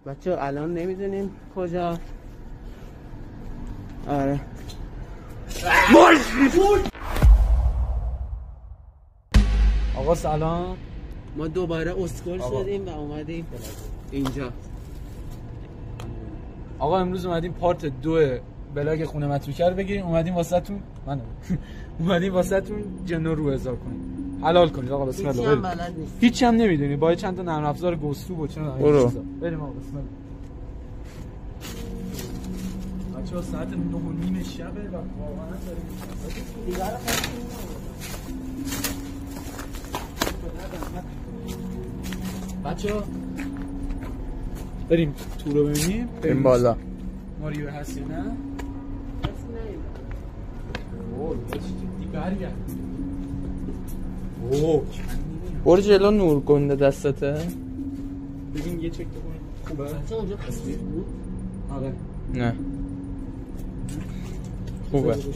بچه الان نمیدونیم کجا. آره آقا سلام. ما دوباره اسکول شدیم و اومدیم اینجا. آقا امروز اومدیم پارت 2 بلاگ خونه متروکه رو بگیریم. اومدیم واسهتون اومدیم واسهتون جنو رو هزار کنیم. حلال کنید آقا. بسم الله. هیچ هم نمیدونی. با چند تا نرم افزار گوستو و چند برو بریم آقا. بسم الله. بچه‌ها ساعت 9:30 شبه و واقعا داریم بچه‌ها بریم تو رو ببینیم. بریم بالا. ماریو هست یا نه؟ اوه چی برگرد. اوه برو جلو نور گنده دستته. ببین یه چک بکن. خوبه؟ بچه اونجا پستی بود؟ آره. نه خوبه. بچه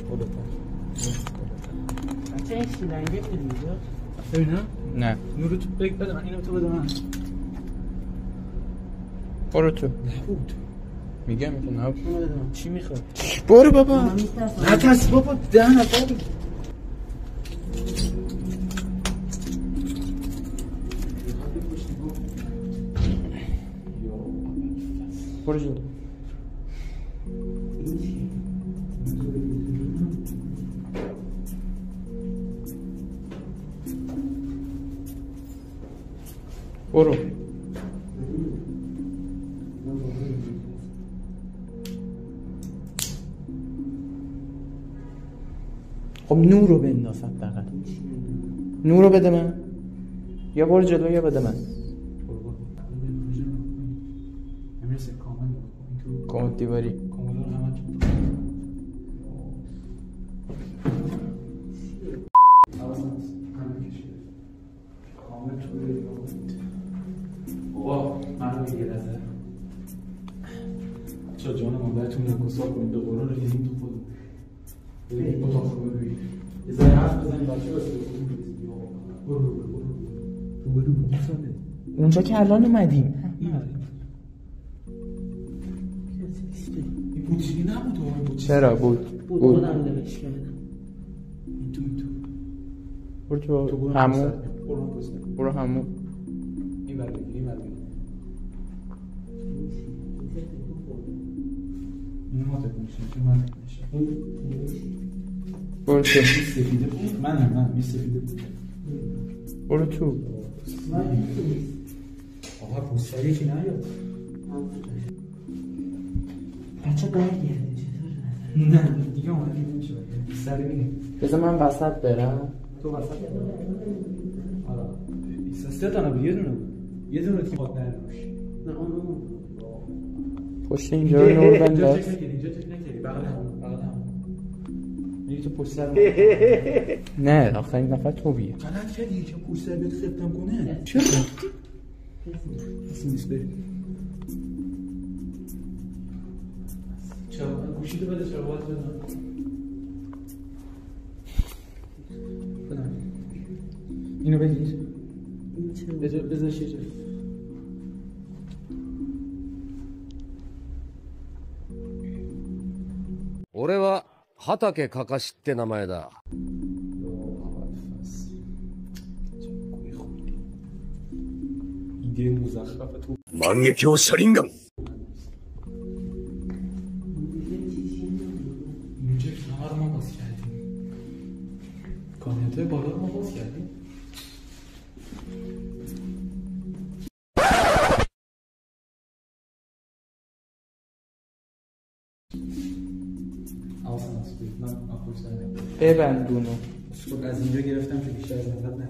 این شیلنگه بود اینجا؟ ببینم؟ نه نورو تو بده من. اینو تو بده من. برو تو. نبود. میگم که نبود. چی میخواد؟ برو بابا. نه ترس بابا. 10 نفر برو جلو. برو. خب نور رو بنداز حداقل. نور رو بده من. یا برو جلو یا بده من. کامل دیواری. بابا منو میگیره. چرا جان مادرتون رو گسار کنید به قرآن رو ریزیم تو خودم. بریم اتاق رو ببینیم. یه ذره حرف بزنیم بچه‌ها برو اونجا که الان اومدیم. این بوتیلی نبود. چرا بود؟ بود نمیش کردم. این تو برو تو همون. برو همون. این بر بگیر. این ما تکون میشه چون من میشه. برو تو. سفیده بود. من می سفیده بود. برو تو. آقا پوستری که نیاد. بچه برگردیم چطور؟ نه دیگه اومدیم نمیشه سری میریم. بذار من وسط برم. تو وسط برم. آره 3 تا نبود. یه دونه تیم خاطر نروش. نه اون پشت اینجا رو نور بنداز. اینجا چک نکردی. بغل هم میگی تو پشت سر نه آخرین نفر تو بیا. غلط کردی که پشت سر بهت خفتم کنه. چرا؟ کسی نیست. بریم. چرا گوشیتو بده. چرا باید بدم. اینو بگیر. بذارش یه جایی. 俺は畑かかしって名前だ。 ایده مزخرف تو. 万華鏡車輪ガン。 اینجا کنار رو ما باز کردیم. کامنت‌های بالا رو ما باز کردیم. ببندونو. از اینجا گرفتم که بیشتر از نفت نداره.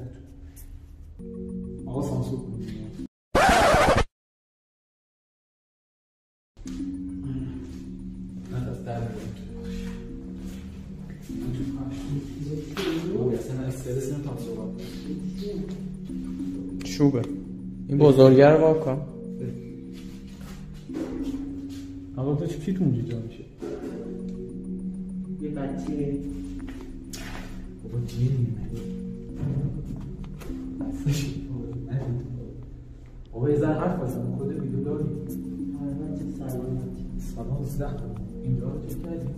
آقا سانسور کنید. نه از در بریم چوبه. این بزرگه رو واکن. آقا تو کی تو اونجا جا میشه؟ یه بچه بابا جینی بابا یه ذره حرف بزن خود ویدیو داری من چه سلامتی سلام 13 اینجا رو چک کردیم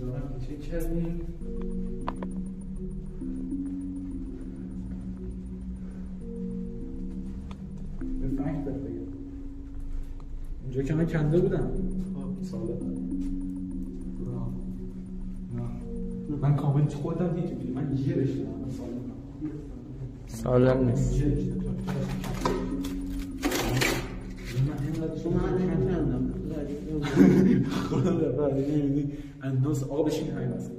دارم چک کردیم به فکت بگم اینجا که من کنده بودم ساله نه من کامل خودم دیدم من یه رشته دارم سالم نیست خدا بفرده نمیدی انداز آقا بشین همین بسید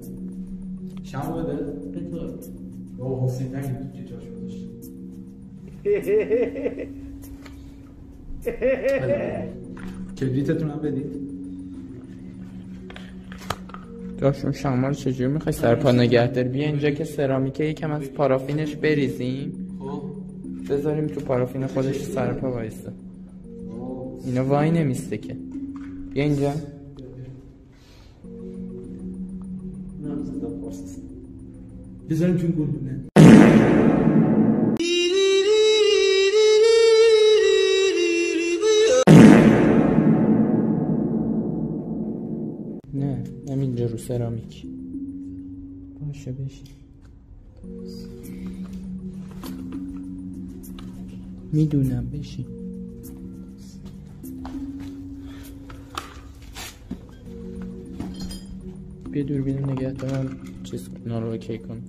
شما بده به تو بابا حسین نگید که جاش گذاشت کبریتتون هم بدید داشتون شما رو چجوری میخوای سرپا نگه داری؟ بیا اینجا که سرامیکه یکم از پارافینش بریزیم بذاریم تو پارافین خودش سرپا وایسته اینا وای نمیسته که بیا اینجا بذاریم چون گلونه نه همینجا رو سرامیک باشه بشین میدونم بشین بیا دوربین نگه دارم چیز اونا رو اوکی کن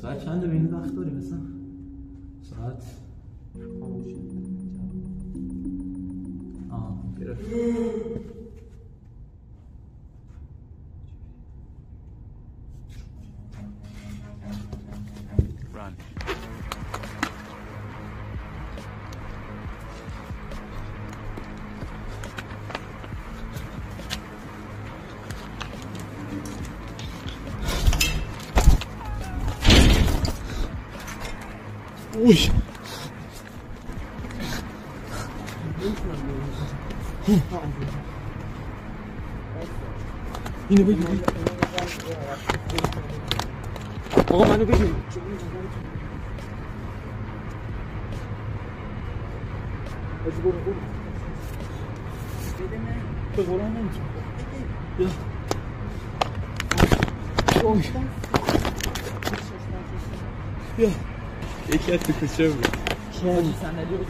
ساعت چنده به این وقت داریم مثلا ساعت گرفت اوی اینو بگیر آقا منو بگیر از برو به قرآن نمیتونم بیا اوی بیا یکی از تو کچه بود چند صندلی رو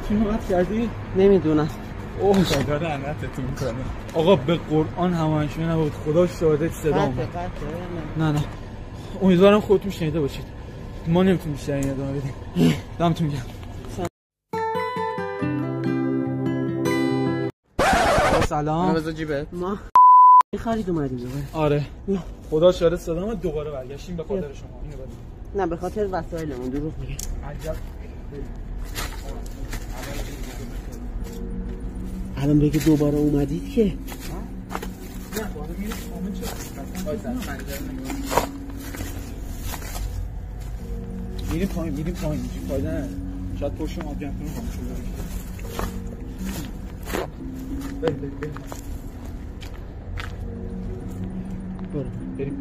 چی نوبت کردی؟ نمیدونم اوه خدا لعنتتون کنه آقا به قرآن هماهنگی نبود خدا شاهدت صدا اومد نه امیدوارم خودتون شنیده باشید ما نمیتونیم بیشتر این ادامه بدیم دمتون گرم سلام بذار جیبت ما خرید اومدیم دوباره آره خدا شاهد صدا ما دوباره برگشتیم به خاطر شما اینو بدید نه به خاطر وسایلمون دروغ میگه عجب الان بگه دوباره اومدید که نه بالا میریم کامل چه میریم پایین اینجا فایده نداره شاید پشت ما جمع کنیم خاموش شده بریم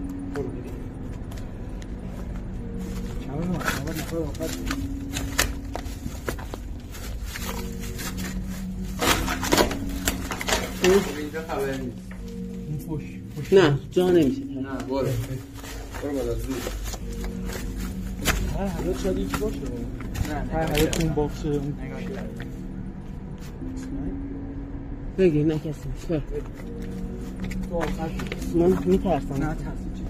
چمه نفر آخر اینجا خبری نیست فوش نه جا نمیشه نه برو بالا زود هر حالا شاید یکی باشه هر حالا تو اون باکسه اون بگیر نه کسی نیست بر تو آخر من میترسم نه ترسی چی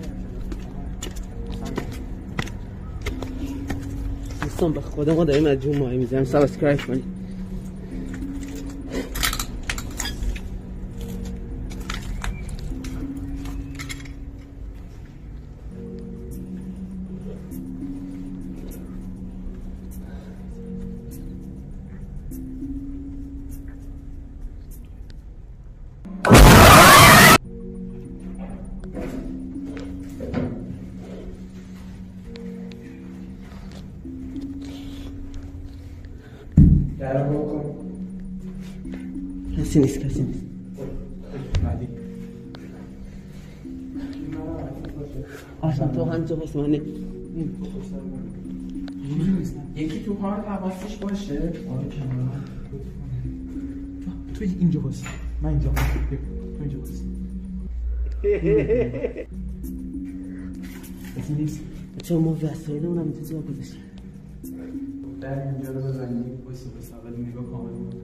دوستان به خدا ما داریم از جون ماهی میزنیم سابسکرایب کنید در بکن. کسی نیست بعدی آسان تو همجا باش من یکی تو پارک حواسش باشه. تو اینجا باش، من اینجا تو اینجا باش. کسی نیست. چون ما وسایل اونم تو جا گذاشتیم. در اینجا رو بزنیم. واسه بس اول نگاه کامل بود.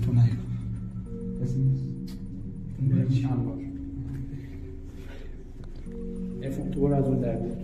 تو نیا. کسی نیست. این برای چند بار. افون تو برو از اون در بود.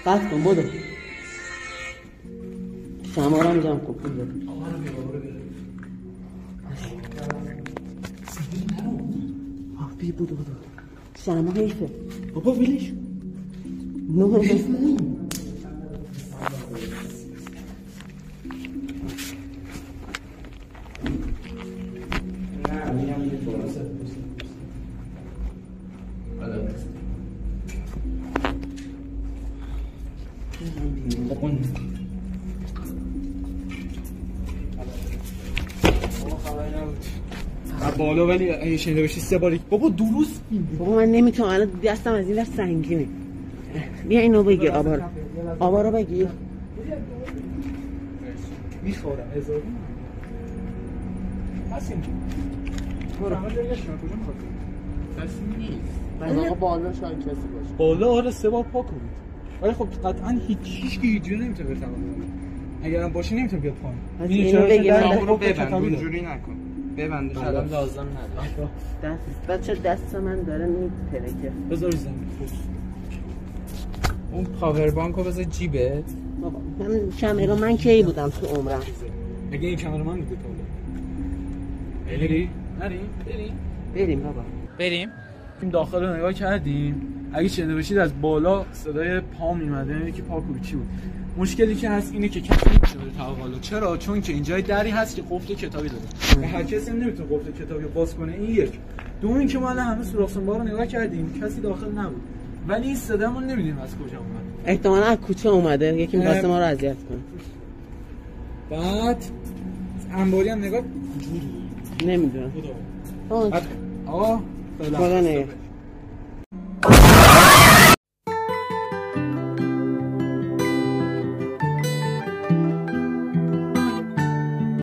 قطع کن بودو شمارم جمع کن پول بده بی بودو شما حیفه بابا ویلش نه حیف بالا ولی اگه شنیده باشی 3 بار بابا درست بابا من نمیتونم الان دستم از این ور سنگینه بیا اینو بگیر آبا رو بگیر میخورم هزار هست اینجا برو همه جایی گشتم کجا میخواد کسی نیست. من آقا بالا شاید کسی باشه. بالا آره 3 بار پاک کنید ولی خب قطعا هیچ که هیچ جوری نمیتونه بفهمه اگرم باشه نمیتونه بیاد پایین اینو بگیر رو ببند اونجوری نکن ببندش الان لازم نداره بچه دست من داره میترکه بذار زمین اون پاور بانک رو بذار جیبت بابا من کامرا من کی بودم تو عمرم اگه این کامرا من بوده تا بریم بابا این داخل رو نگاه کردیم اگه شنیده باشید از بالا صدای پا میمده یعنی که پا کوچی بود مشکلی که هست اینه که کسی نمیشه بره تا بالا چرا چون که اینجای دری هست که قفل کتابی داره و هر کسی هم نمیتونه قفل کتابی باز کنه این یک دوم اینکه ما الان همه سوراخ‌سنبار رو نگاه کردیم کسی داخل نبود ولی این صدامون نمیدونیم از کجا اومد احتمالاً از کوچه اومده یکی می‌خواسته ما رو اذیت کنه بعد انباری هم نگاه نمیدونم آقا خدا نگه